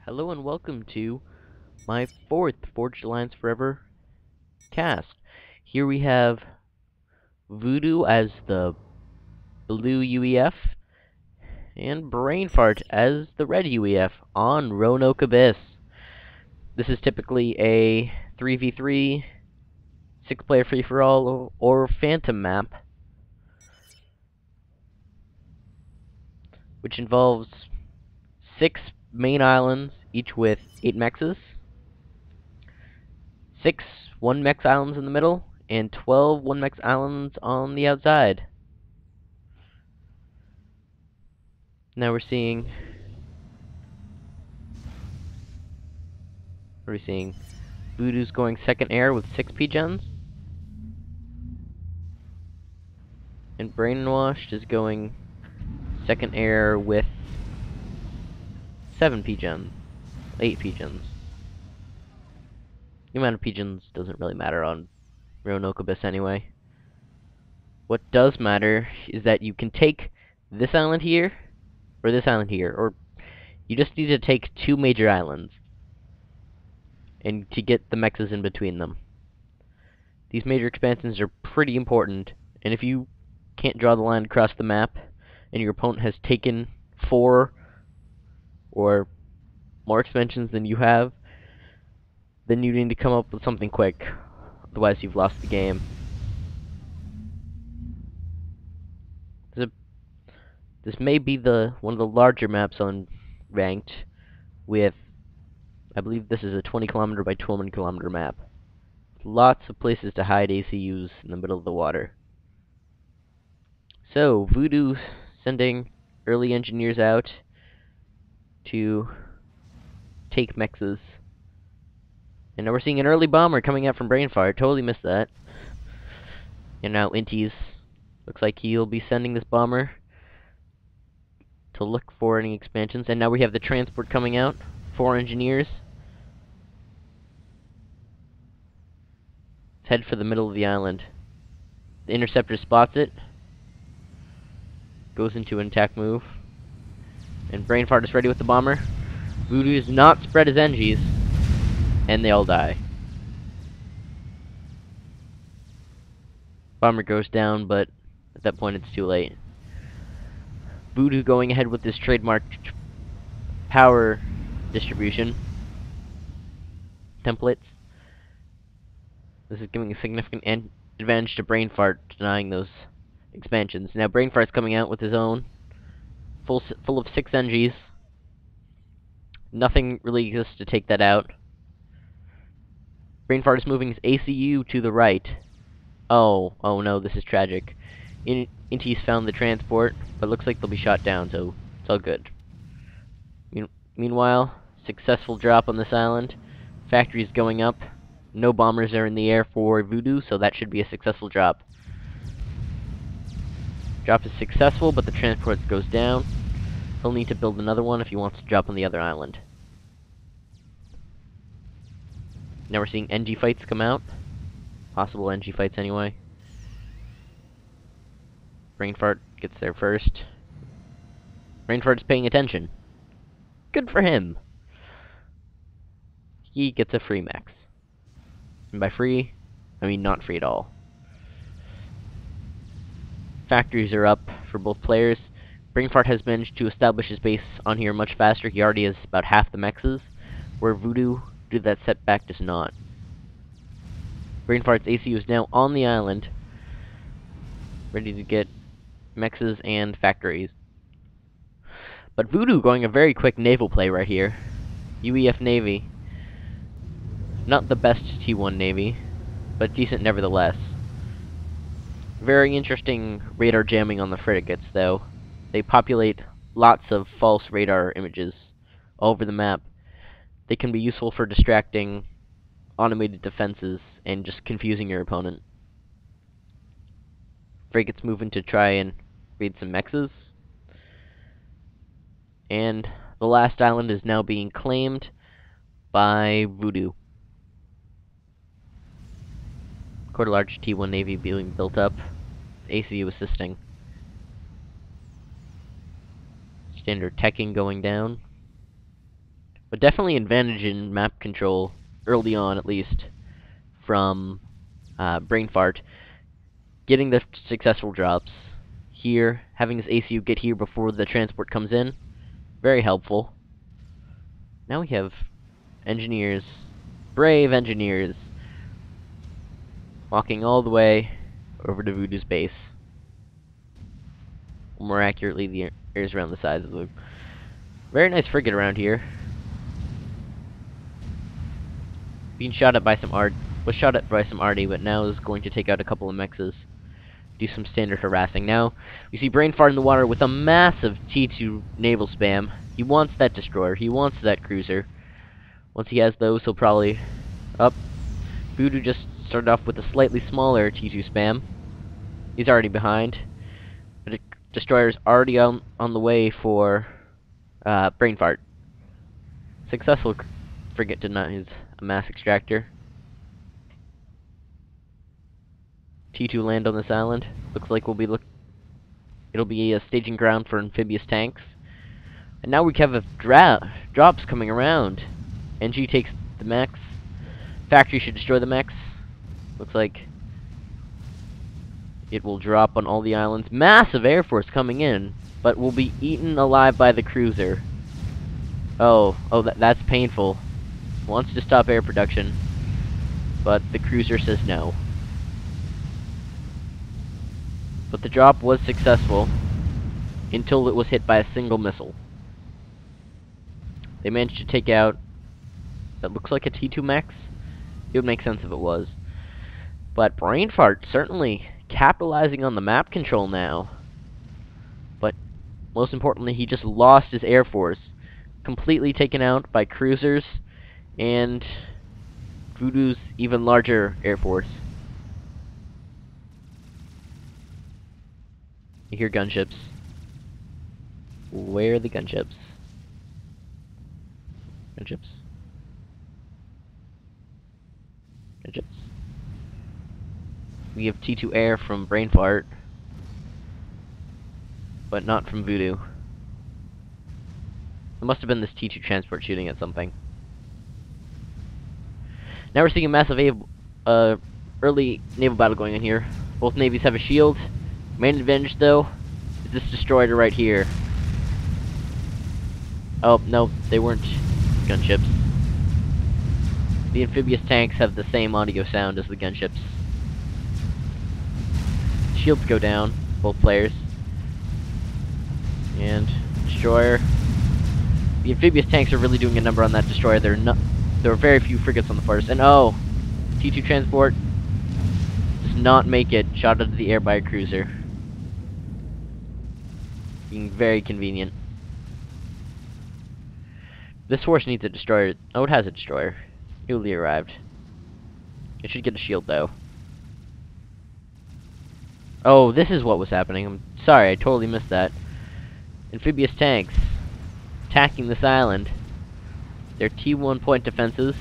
Hello and welcome to my fourth Forged Alliance Forever cast. Here we have Voodoo as the blue UEF and Brainfart as the red UEF on Roanoke Abyss. This is typically a 3v3, 6-player free-for-all or phantom map, which involves 6 main islands, each with 8 mexes. 6 1-mex islands in the middle, and 12 1-mex islands on the outside. Now we're seeing... What are we seeing? Voodoo's going second air with 6 P-gens. And Brainwashed is going second air with 7 P-gens. 8 P-gens. The amount of P-gens doesn't really matter on Roanoke Abyss anyway. What does matter is that you can take this island here, or this island here, or you just need to take 2 major islands, and to get the mexes in between them. These major expansions are pretty important, and if you can't draw the line across the map, and your opponent has taken 4 or more expansions than you have, then you need to come up with something quick, otherwise you've lost the game. This may be one of the larger maps on Ranked, with, I believe this is a 20km by 20km map. Lots of places to hide ACUs in the middle of the water. So, Voodoo sending early engineers out to take mexes. And now we're seeing an early bomber coming out from Brainfart. Totally missed that. And now Inties looks like he'll be sending this bomber to look for any expansions. And now we have the transport coming out. 4 engineers. Let's head for the middle of the island. The interceptor spots it. Goes into an attack move. And Brainfart is ready with the bomber. Voodoo does not spread his Engies. And they all die. Bomber goes down, but at that point it's too late. Voodoo going ahead with this trademarked power distribution templates. This is giving a significant advantage to Brainfart, denying those expansions. Now Brainfart's coming out with his own, full of 6 Engies. Nothing really exists to take that out. Brainfart is moving his ACU to the right. Oh no, this is tragic. Inties found the transport, but looks like they'll be shot down, so it's all good. Meanwhile, successful drop on this island. Factories going up. No bombers are in the air for Voodoo, so that should be a successful drop. Drop is successful, but the transport goes down. He'll need to build another one if he wants to drop on the other island. Now we're seeing NG fights come out. Possible NG fights anyway. Brainfart gets there first. Brainfart's paying attention. Good for him. He gets a free max. And by free, I mean not free at all. Factories are up for both players. Brainfart has managed to establish his base on here much faster. He already has about half the mexes, where Voodoo, due to that setback, does not. Brainfart's ACU is now on the island, ready to get mexes and factories. But Voodoo going a very quick naval play right here. UEF Navy. Not the best T1 Navy, but decent nevertheless. Very interesting radar jamming on the frigates, though. They populate lots of false radar images all over the map. They can be useful for distracting automated defenses and just confusing your opponent. Frigates moving to try and raid some mexes. And the last island is now being claimed by Voodoo. Quite a large T1 Navy being built up. ACU assisting. Standard teching going down. But definitely advantage in map control, early on at least, from Brainfart. Getting the successful drops here, having this ACU get here before the transport comes in, very helpful. Now we have engineers, brave engineers, walking all the way over to Voodoo's base. More accurately, the areas around the size of the... Very nice frigate around here. Being shot at by some was shot at by some arty, but now is going to take out a couple of mexes. Do some standard harassing. Now, we see Brainfart in the water with a massive T2 naval spam. He wants that destroyer. He wants that cruiser. Once he has those, he'll probably... Up. Voodoo just started off with a slightly smaller T2 spam. He's already behind. But a destroyer's already on the way for Brainfart. Successful frigate did not use a mass extractor. T2 land on this island. Looks like it'll be a staging ground for amphibious tanks. And now we have a drops coming around. NG takes the mechs. Factory should destroy the mechs. Looks like it will drop on all the islands. Massive air force coming in, but will be eaten alive by the cruiser. Oh, that's painful. Wants to stop air production, but the cruiser says no. But the drop was successful until it was hit by a single missile. They managed to take out, that looks like a T2 Max. It would make sense if it was. But Brainfart certainly capitalizing on the map control now. But most importantly, he just lost his air force. Completely taken out by cruisers and Voodoo's even larger air force. You hear gunships. Where are the gunships? Gunships. Gunships. We have T2 air from Brainfart, but not from Voodoo. It must have been this T2 transport shooting at something. Now we're seeing a massive early naval battle going on here. Both navies have a shield. Main advantage, though, is this destroyer right here. Oh, no, they weren't gunships. The amphibious tanks have the same audio sound as the gunships. Shields go down, both players. And destroyer. The amphibious tanks are really doing a number on that destroyer. There are very few frigates on the forest. And oh, T2 transport does not make it. Shot out of the air by a cruiser. Being very convenient. This force needs a destroyer. Oh, it has a destroyer. Newly arrived. It should get a shield, though. Oh, this is what was happening. I'm sorry, I totally missed that. Amphibious tanks attacking this island. Their T1 point defenses,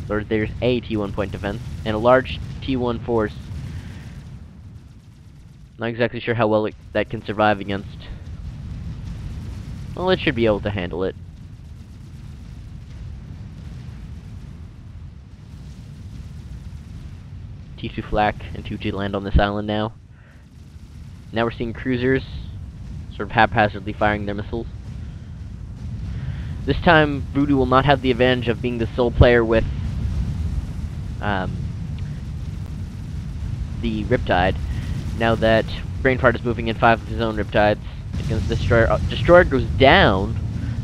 or there's a T1 point defense, and a large T1 force. Not exactly sure how well that can survive against. Well, it should be able to handle it. T2 flak and 2G land on this island now. Now we're seeing cruisers sort of haphazardly firing their missiles. This time, Voodoo will not have the advantage of being the sole player with the Riptide. Now that Brainfart is moving in 5 of his own Riptides against the destroyer. Destroyer goes down.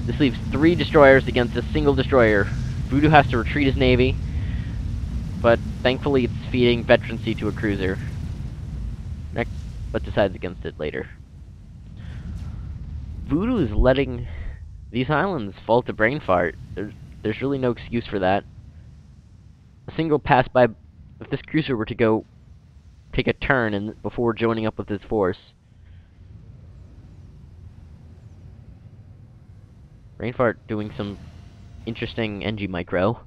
This leaves 3 destroyers against a single destroyer. Voodoo has to retreat his navy, but thankfully it's feeding veterancy to a cruiser. But decides against it later. Voodoo is letting these islands fall to Brainfart. There's really no excuse for that. A single pass by, if this cruiser were to go take a turn and before joining up with his force. Brainfart doing some interesting NG micro.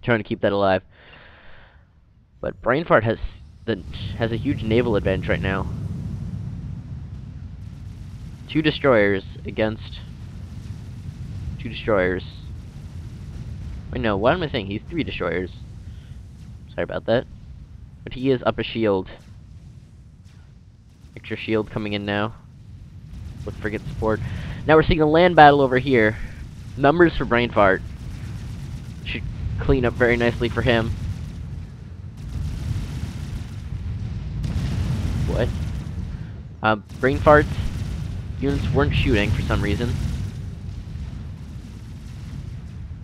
Trying to keep that alive. But Brainfart has a huge naval advantage right now. 2 destroyers against 2 destroyers. Wait, no, what am I saying? He's 3 destroyers. Sorry about that. But he is up a shield. Extra shield coming in now. With frigate support. Now we're seeing a land battle over here. Numbers for Brainfart. Should clean up very nicely for him. What? Brainfart's units weren't shooting for some reason.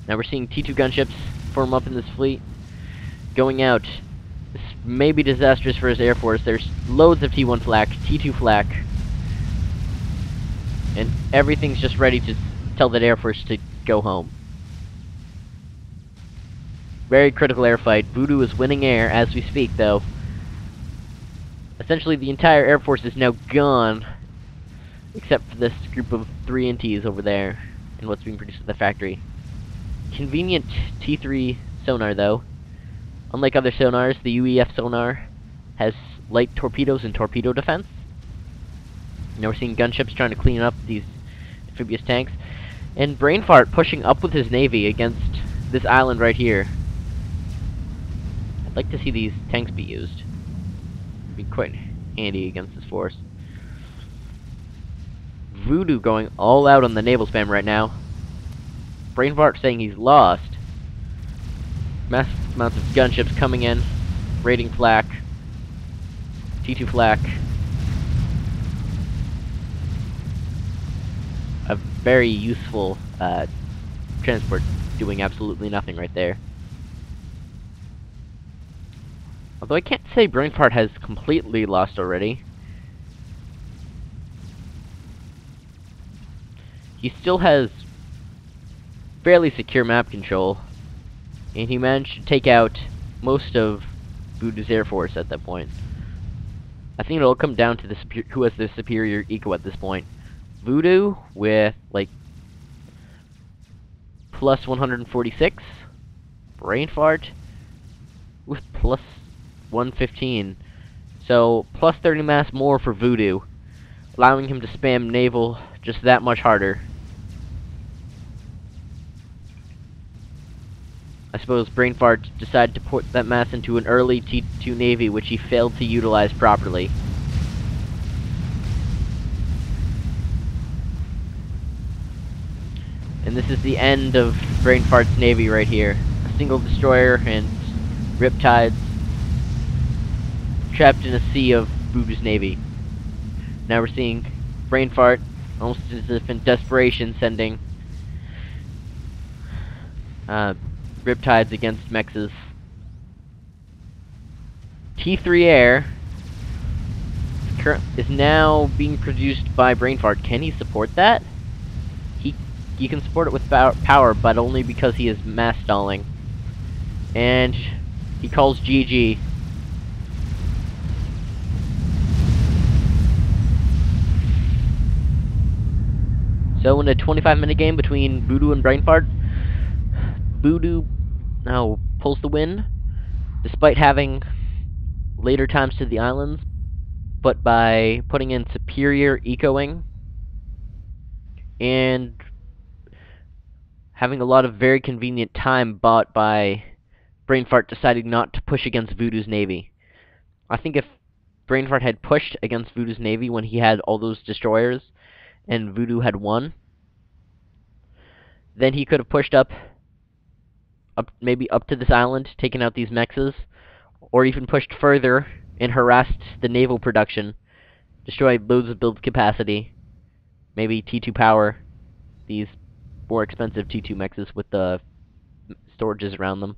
Now we're seeing T2 gunships form up in this fleet. Going out. This may be disastrous for his air force. There's loads of T1 flak, T2 flak. And everything's just ready to tell that air force to go home. Very critical air fight. Voodoo is winning air as we speak, though. Essentially, the entire air force is now gone, except for this group of 3 NTs over there, and what's being produced at the factory. Convenient T3 sonar, though. Unlike other sonars, the UEF sonar has light torpedoes and torpedo defense. Now we're seeing gunships trying to clean up these amphibious tanks. And Brainfart pushing up with his navy against this island right here. I'd like to see these tanks be used. Be quite handy against this force. Voodoo going all out on the naval spam right now. Brainfart saying he's lost. Massive amounts of gunships coming in, raiding flak, T2 flak. A very useful transport doing absolutely nothing right there. Although I can't say Brainfart has completely lost already. He still has fairly secure map control, and he managed to take out most of Voodoo's air force at that point. I think it'll come down to the who has the superior eco at this point. Voodoo with like plus 146, Brainfart with plus 115. So plus 30 mass more for Voodoo, allowing him to spam naval just that much harder. I suppose Brainfart decided to put that mass into an early T2 Navy, which he failed to utilize properly. And this is the end of Brainfart's Navy right here. A single destroyer and riptides trapped in a sea of Voodoo's Navy. Now we're seeing Brainfart, almost as if in desperation, sending riptides against mexes. T3 Air is now being produced by Brainfart. Can he support that? He can support it with power, but only because he is mass stalling. And he calls GG. So in a 25-minute game between Voodoo and Brainfart, Voodoo now pulls the win, despite having later times to the islands, but by putting in superior ecoing and having a lot of very convenient time bought by Brainfart deciding not to push against Voodoo's navy. I think if Brainfart had pushed against Voodoo's navy when he had all those destroyers and Voodoo had won, then he could have pushed up maybe up to this island, taken out these mexes, or even pushed further and harassed the naval production, destroyed loads of build capacity, maybe T2 power, these more expensive T2 mexes with the storages around them,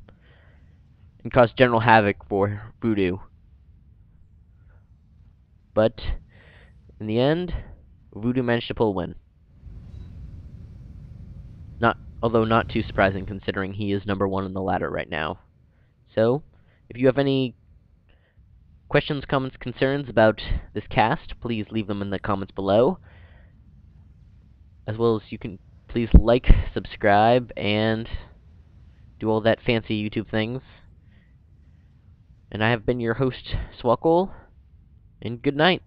and caused general havoc for Voodoo. But in the end, Voodoo managed to pull a win. Although not too surprising considering he is #1 on the ladder right now. So, if you have any questions, comments, concerns about this cast, please leave them in the comments below. As well as you can please like, subscribe, and do all that fancy YouTube things. And I have been your host, Swkoll, and good night.